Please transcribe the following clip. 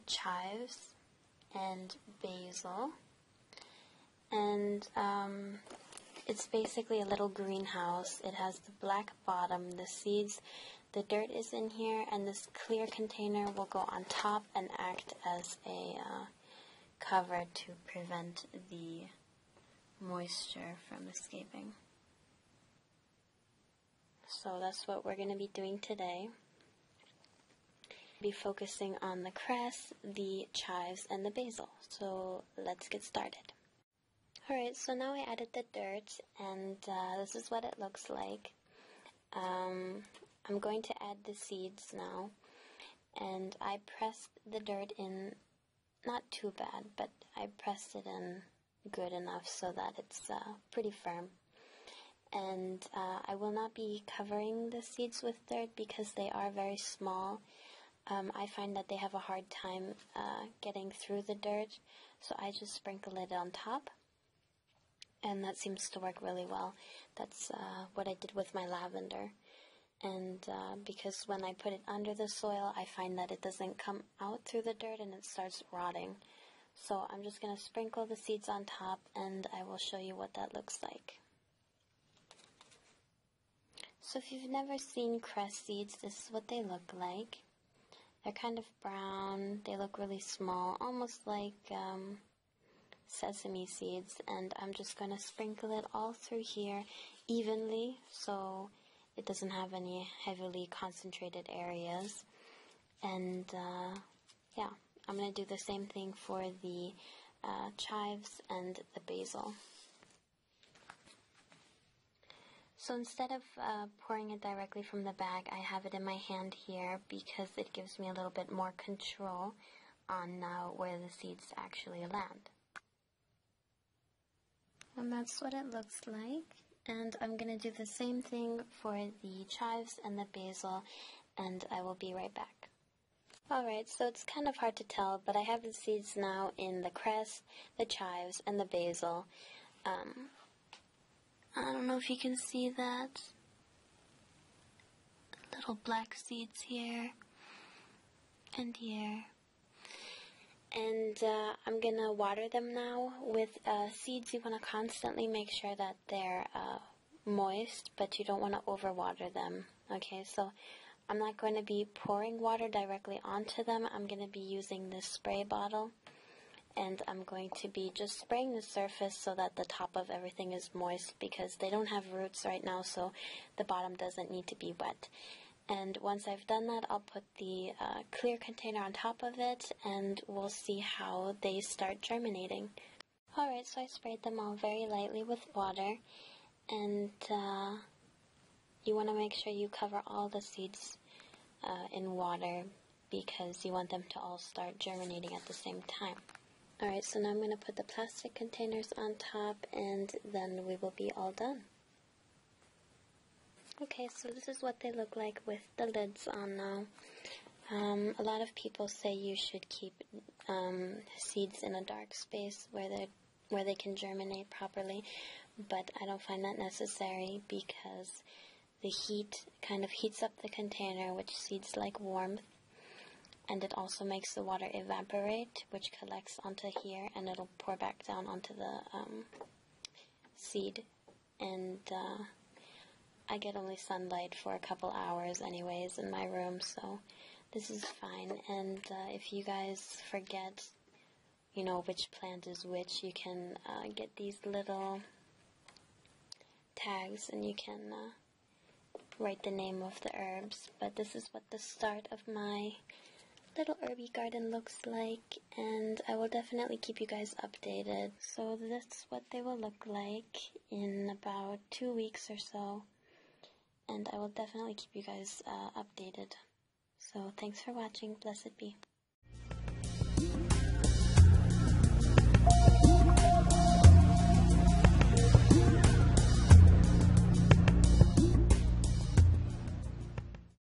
chives and basil, and it's basically a little greenhouse. It has the black bottom, the seeds, the dirt is in here, and this clear container will go on top and act as a cover to prevent the moisture from escaping. So that's what we're going to be doing today. Be focusing on the cress, the chives, and the basil. So let's get started. Alright, so now I added the dirt, and this is what it looks like. I'm going to add the seeds now, and I pressed the dirt in, not too bad, but I pressed it in good enough so that it's pretty firm. And I will not be covering the seeds with dirt because they are very small. I find that they have a hard time getting through the dirt, so I just sprinkle it on top, and that seems to work really well. That's what I did with my lavender, and because when I put it under the soil, I find that it doesn't come out through the dirt and it starts rotting. So I'm just going to sprinkle the seeds on top, and I will show you what that looks like. So if you've never seen cress seeds, this is what they look like. They're kind of brown, they look really small, almost like sesame seeds, and I'm just going to sprinkle it all through here evenly so it doesn't have any heavily concentrated areas. And yeah, I'm going to do the same thing for the chives and the basil. So instead of pouring it directly from the bag, I have it in my hand here because it gives me a little bit more control on where the seeds actually land. And that's what it looks like. And I'm going to do the same thing for the chives and the basil, and I will be right back. Alright, so it's kind of hard to tell, but I have the seeds now in the cress, the chives, and the basil. I don't know if you can see that. Little black seeds here and here. And I'm going to water them now. With seeds, you want to constantly make sure that they're moist, but you don't want to overwater them. Okay, so I'm not going to be pouring water directly onto them. I'm going to be using this spray bottle. And I'm going to be just spraying the surface so that the top of everything is moist because they don't have roots right now, so the bottom doesn't need to be wet. And once I've done that, I'll put the clear container on top of it, and we'll see how they start germinating. Alright, so I sprayed them all very lightly with water, and you want to make sure you cover all the seeds in water because you want them to all start germinating at the same time. Alright, so now I'm going to put the plastic containers on top, and then we will be all done. Okay, so this is what they look like with the lids on now. A lot of people say you should keep seeds in a dark space where they can germinate properly, but I don't find that necessary because the heat kind of heats up the container, which seeds like warmth. And it also makes the water evaporate, which collects onto here, and it'll pour back down onto the seed. And I get only sunlight for a couple hours anyways in my room, so this is fine. And if you guys forget, you know, which plant is which, you can get these little tags and you can write the name of the herbs. But this is what the start of my little herby garden looks like, and I will definitely keep you guys updated. So that's what they will look like in about 2 weeks or so, and I will definitely keep you guys updated. So thanks for watching. Blessed be.